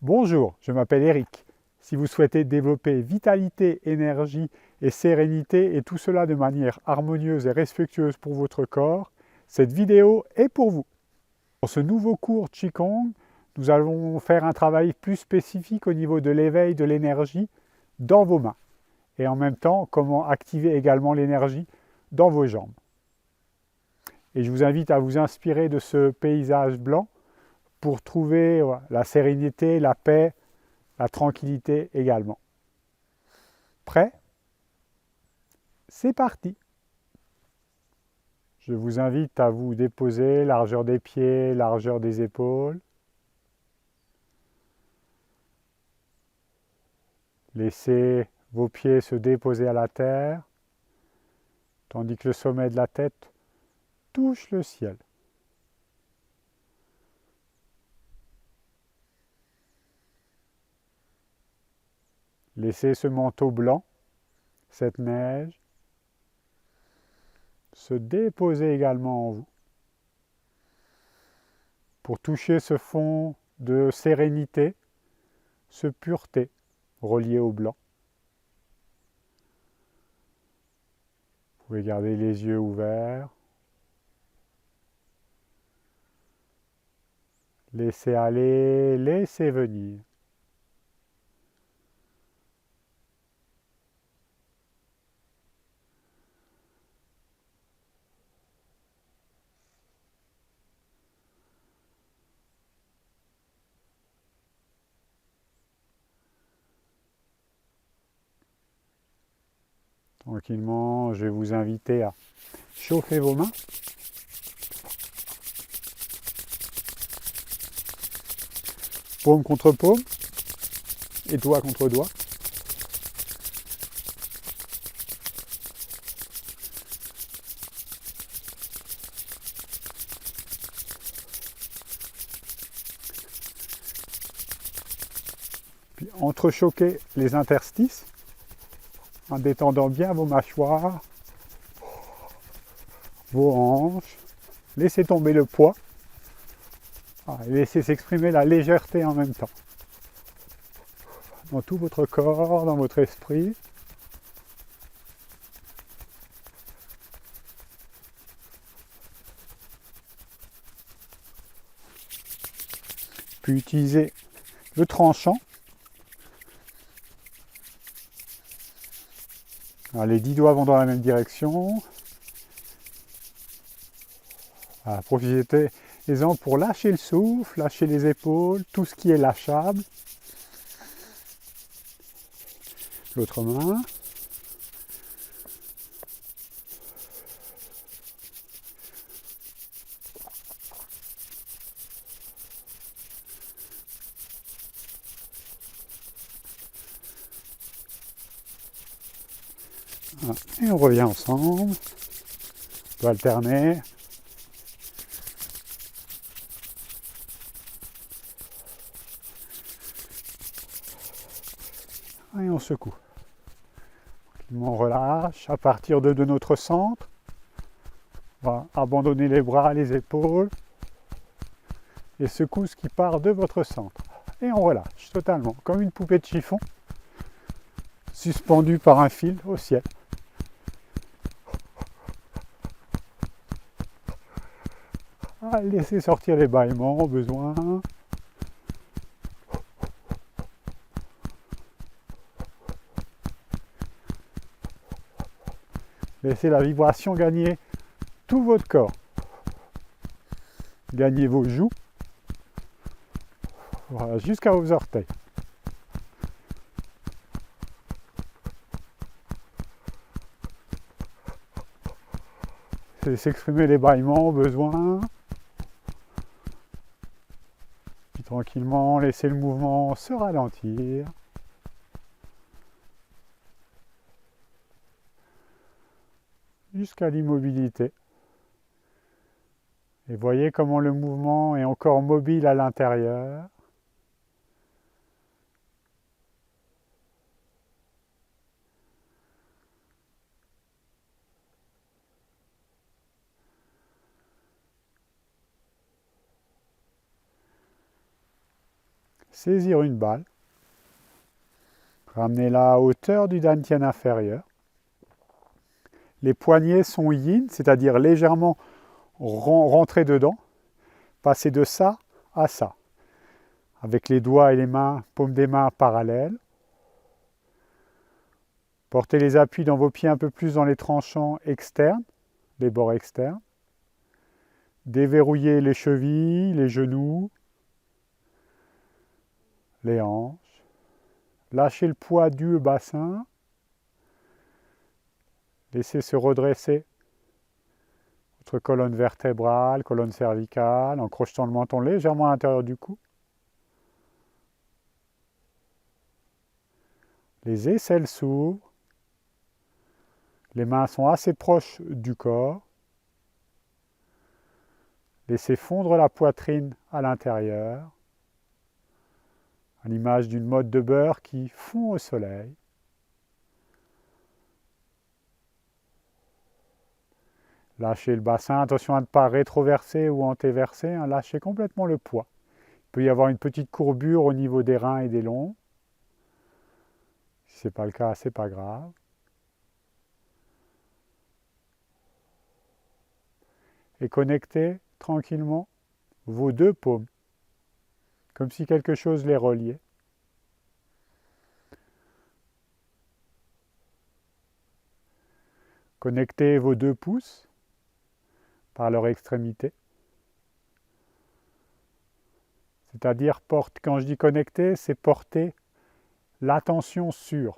Bonjour, je m'appelle Eric. Si vous souhaitez développer vitalité, énergie et sérénité et tout cela de manière harmonieuse et respectueuse pour votre corps, cette vidéo est pour vous. Dans ce nouveau cours Qigong, nous allons faire un travail plus spécifique au niveau de l'éveil de l'énergie dans vos mains et en même temps comment activer également l'énergie dans vos jambes. Et je vous invite à vous inspirer de ce paysage blanc pour trouver la sérénité, la paix, la tranquillité également. Prêt? C'est parti! Je vous invite à vous déposer, largeur des pieds, largeur des épaules. Laissez vos pieds se déposer à la terre, tandis que le sommet de la tête touche le ciel. Laissez ce manteau blanc, cette neige, se déposer également en vous pour toucher ce fond de sérénité, ce pureté relié au blanc. Vous pouvez garder les yeux ouverts. Laissez aller, laissez venir. Tranquillement, je vais vous inviter à chauffer vos mains. Paume contre paume et doigt contre doigt. Puis entrechoquez les interstices en détendant bien vos mâchoires, vos hanches. Laissez tomber le poids et laissez s'exprimer la légèreté en même temps. Dans tout votre corps, dans votre esprit. Puis utilisez le tranchant. Alors, les 10 doigts vont dans la même direction. Profitez-en pour lâcher le souffle, lâcher les épaules, tout ce qui est lâchable. L'autre main. Voilà. Et on revient ensemble. On peut alterner. Et on secoue. On relâche à partir de notre centre. On va abandonner les bras, les épaules. Et secousse qui part de votre centre. Et on relâche totalement, comme une poupée de chiffon, suspendue par un fil au ciel. Laissez sortir les bâillements au besoin. Laissez la vibration gagner tout votre corps. Gagnez vos joues, voilà, jusqu'à vos orteils. Laissez s'exprimer les bâillements au besoin. Puis tranquillement, laissez le mouvement se ralentir. Jusqu'à l'immobilité. Et voyez comment le mouvement est encore mobile à l'intérieur. saisir une balle, ramenez-la à hauteur du dantian inférieur. Les poignets sont yin, c'est-à-dire légèrement rentrés dedans. Passez de ça à ça, avec les doigts et les mains, paumes des mains parallèles. Portez les appuis dans vos pieds un peu plus dans les tranchants externes, les bords externes. Déverrouillez les chevilles, les genoux, les hanches. Lâchez le poids du bassin. Laissez se redresser votre colonne vertébrale, colonne cervicale, en crochetant le menton légèrement à l'intérieur du cou. Les aisselles s'ouvrent. Les mains sont assez proches du corps. Laissez fondre la poitrine à l'intérieur, à l'image d'une motte de beurre qui fond au soleil. Lâchez le bassin, attention à ne pas rétroverser ou antéverser, hein, lâchez complètement le poids. Il peut y avoir une petite courbure au niveau des reins et des longs. Si ce n'est pas le cas, ce n'est pas grave. Et connectez tranquillement vos deux paumes, comme si quelque chose les reliait. Connectez vos deux pouces par leur extrémité. C'est-à-dire, quand je dis connecter, c'est porter l'attention sur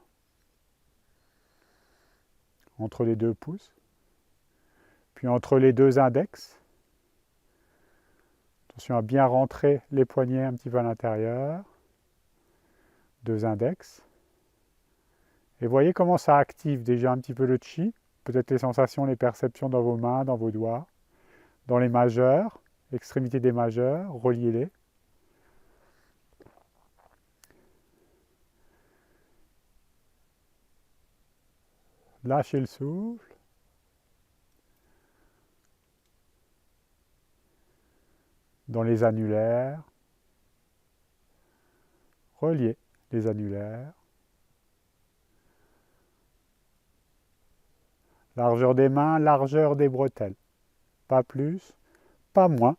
entre les deux pouces, puis entre les deux index. Attention à bien rentrer les poignets un petit peu à l'intérieur. Deux index. Et voyez comment ça active déjà un petit peu le chi, peut-être les sensations, les perceptions dans vos mains, dans vos doigts, dans les majeurs, extrémités des majeurs, reliez-les. Lâchez le souffle. Dans les annulaires. Reliez les annulaires. Largeur des mains, largeur des bretelles. Pas plus, pas moins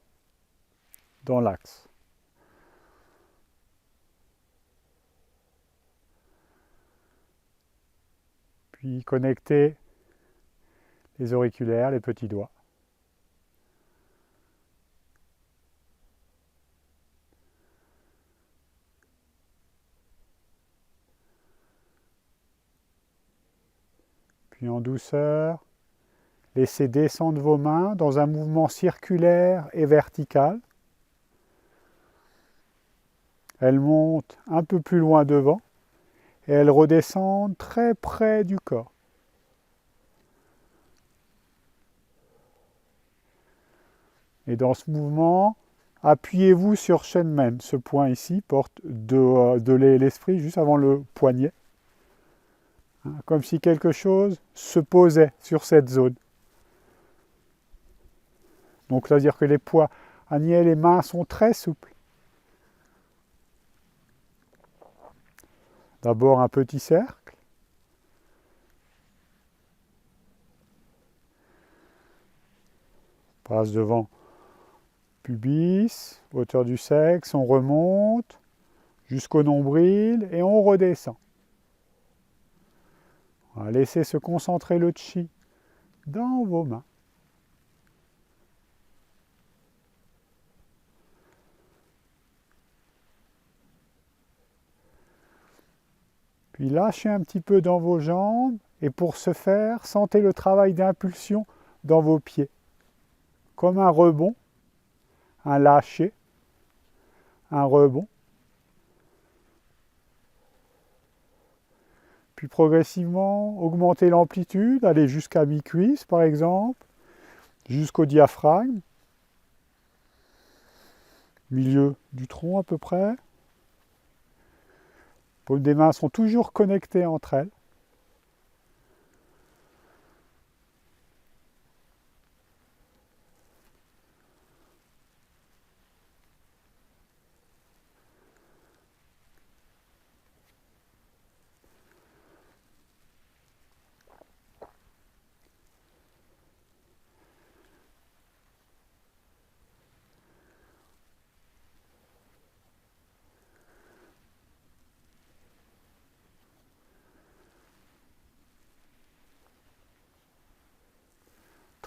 dans l'axe. Puis connectez les auriculaires, les petits doigts. Puis en douceur, laissez descendre vos mains dans un mouvement circulaire et vertical. Elles montent un peu plus loin devant et elles redescendent très près du corps. Et dans ce mouvement, appuyez-vous sur Shenmen. Ce point ici porte de l'esprit juste avant le poignet. Comme si quelque chose se posait sur cette zone. Donc, c'est-à-dire que les poignets et les mains sont très souples. D'abord un petit cercle. Passe devant pubis, hauteur du sexe, on remonte jusqu'au nombril et on redescend. On va laisser se concentrer le chi dans vos mains. Puis lâchez un petit peu dans vos jambes et pour ce faire, sentez le travail d'impulsion dans vos pieds. Comme un rebond, un lâcher, un rebond. Puis progressivement, augmentez l'amplitude, allez jusqu'à mi-cuisse par exemple, jusqu'au diaphragme, milieu du tronc à peu près. Les paumes des mains sont toujours connectées entre elles.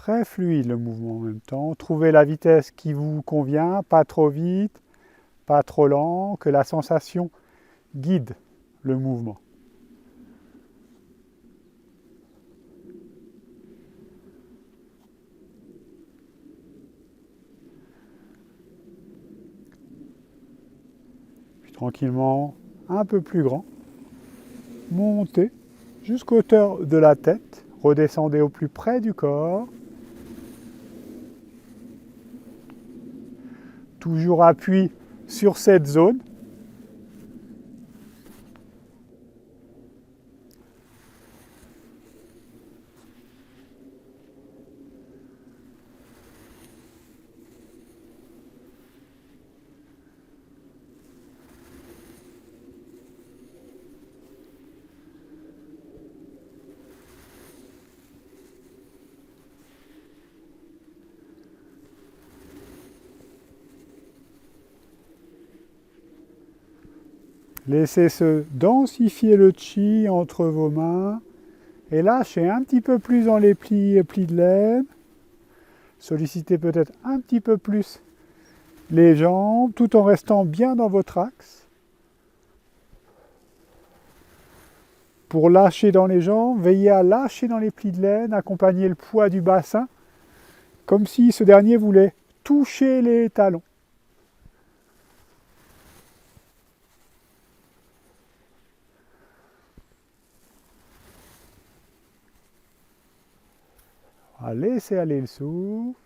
Très fluide le mouvement en même temps. Trouvez la vitesse qui vous convient, pas trop vite, pas trop lent, que la sensation guide le mouvement. Puis tranquillement, un peu plus grand, montez jusqu'à hauteur de la tête, redescendez au plus près du corps. Toujours appui sur cette zone. Laissez se densifier le chi entre vos mains et lâchez un petit peu plus dans les plis de laine. Sollicitez peut-être un petit peu plus les jambes tout en restant bien dans votre axe. Pour lâcher dans les jambes, veillez à lâcher dans les plis de laine, accompagnez le poids du bassin comme si ce dernier voulait toucher les talons. Laissez aller le souffle.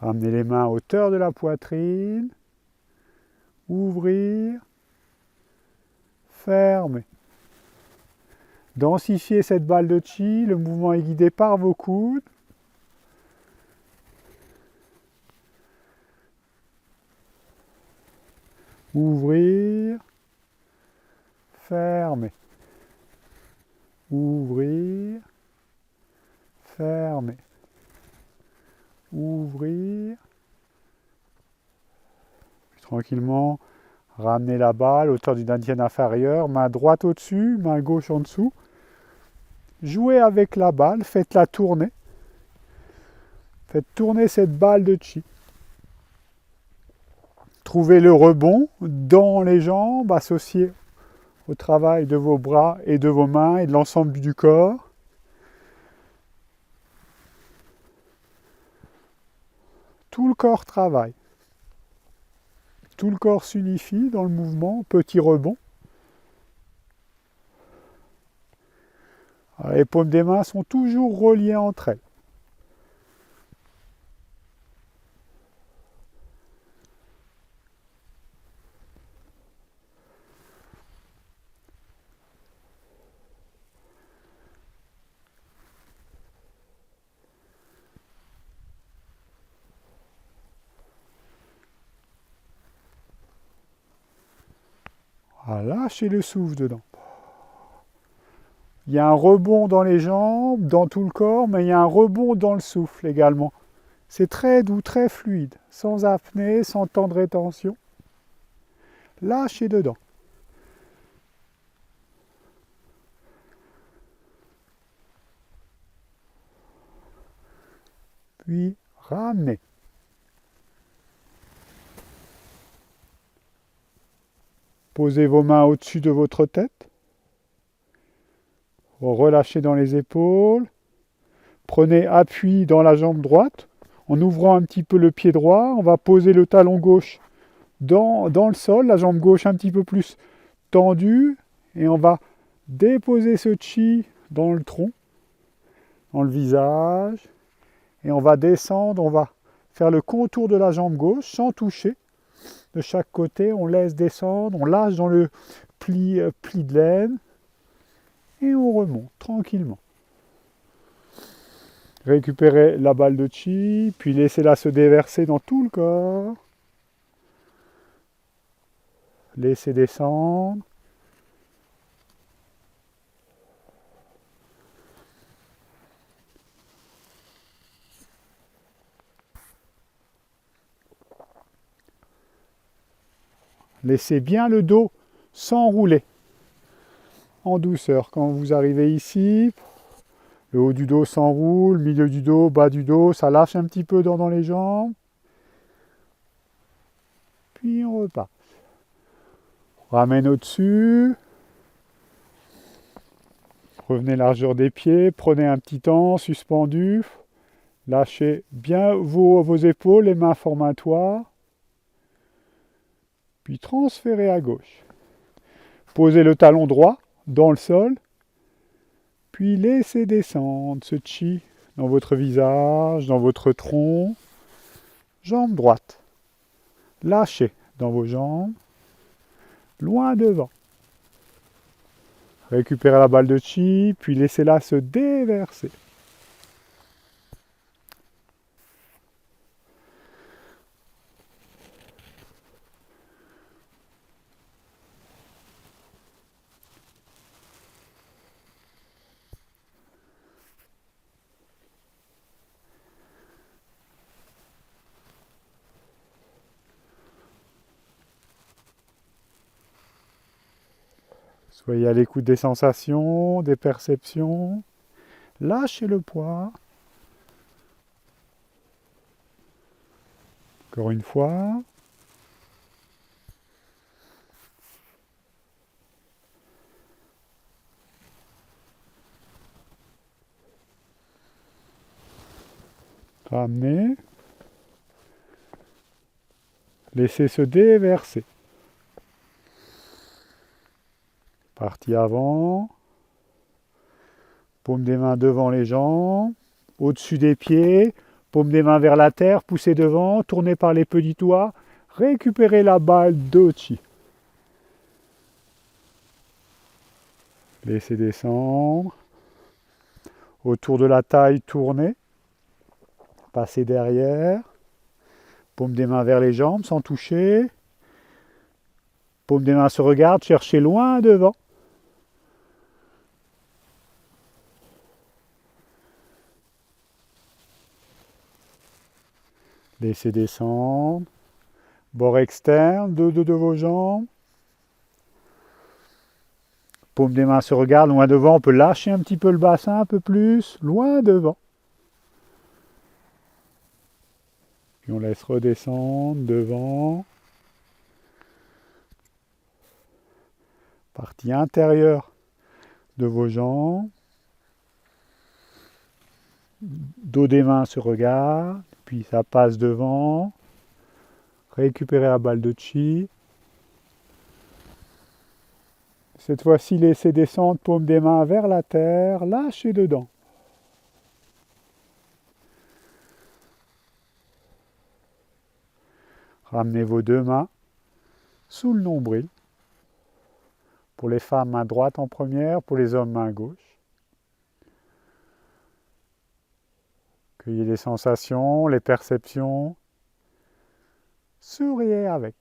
Ramenez les mains à hauteur de la poitrine. Ouvrir. Fermer. Densifiez cette balle de chi. Le mouvement est guidé par vos coudes. Ouvrir. Fermer. Ouvrir. Fermer. Ouvrir. Puis tranquillement, ramenez la balle à hauteur du dantian inférieur, main droite au-dessus, main gauche en dessous. Jouez avec la balle, faites-la tourner. Faites tourner cette balle de chi. Trouvez le rebond dans les jambes, associé au travail de vos bras et de vos mains et de l'ensemble du corps. Tout le corps travaille. Tout le corps s'unifie dans le mouvement, petit rebond. Les paumes des mains sont toujours reliées entre elles. Lâchez le souffle dedans. Il y a un rebond dans les jambes, dans tout le corps, mais il y a un rebond dans le souffle également. C'est très doux, très fluide, sans apnée, sans temps de rétention. Lâchez dedans. Puis ramenez. Posez vos mains au-dessus de votre tête. Relâchez dans les épaules. Prenez appui dans la jambe droite. En ouvrant un petit peu le pied droit, on va poser le talon gauche dans le sol, la jambe gauche un petit peu plus tendue. Et on va déposer ce chi dans le tronc, dans le visage. Et on va descendre, on va faire le contour de la jambe gauche sans toucher. De chaque côté, on laisse descendre, on lâche dans le pli de laine et on remonte tranquillement. Récupérez la balle de chi, puis laissez-la se déverser dans tout le corps. Laissez descendre. Laissez bien le dos s'enrouler en douceur. Quand vous arrivez ici, le haut du dos s'enroule, milieu du dos, bas du dos, ça lâche un petit peu dans les jambes. Puis on repart. On ramène au-dessus. Revenez largeur des pieds, prenez un petit temps, suspendu. Lâchez bien vos épaules, les mains formatoires. Puis transférez à gauche. Posez le talon droit dans le sol. Puis laissez descendre ce chi dans votre visage, dans votre tronc. Jambe droite. Lâchez dans vos jambes. Loin devant. Récupérez la balle de chi, puis laissez-la se déverser. Soyez à l'écoute des sensations, des perceptions. Lâchez le poids. Encore une fois. Ramenez. Laissez se déverser. Partie avant. Paume des mains devant les jambes. Au-dessus des pieds. Paume des mains vers la terre. Poussez devant. Tournez par les petits doigts. Récupérez la balle d'Ochi. Laissez descendre. Autour de la taille, tournez. Passez derrière. Paume des mains vers les jambes sans toucher. Paume des mains se regardent. Cherchez loin devant. Laissez descendre. Bord externe, de vos jambes. Paume des mains se regardent loin devant. On peut lâcher un petit peu le bassin, un peu plus. Loin devant. Puis on laisse redescendre devant. Partie intérieure de vos jambes. Dos des mains se regarde. Puis ça passe devant. Récupérez la balle de chi. Cette fois-ci, laissez descendre, paume des mains vers la terre. Lâchez dedans. Ramenez vos deux mains sous le nombril. Pour les femmes, main droite en première. Pour les hommes, main gauche. Cueillez les sensations, les perceptions. Souriez avec.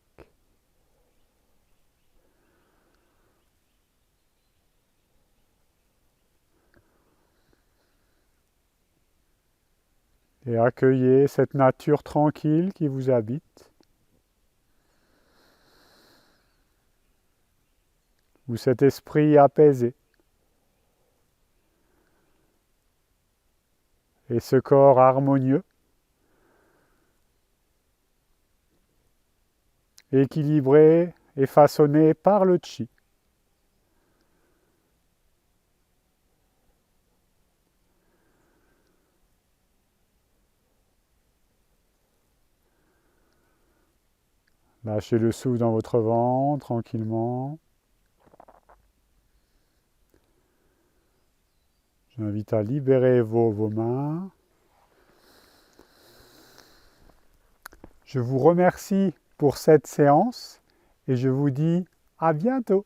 Et accueillez cette nature tranquille qui vous habite. Ou cet esprit apaisé. Et ce corps harmonieux, équilibré et façonné par le chi. Lâchez le souffle dans votre ventre tranquillement. J'invite à libérer vos mains. Je vous remercie pour cette séance et je vous dis à bientôt.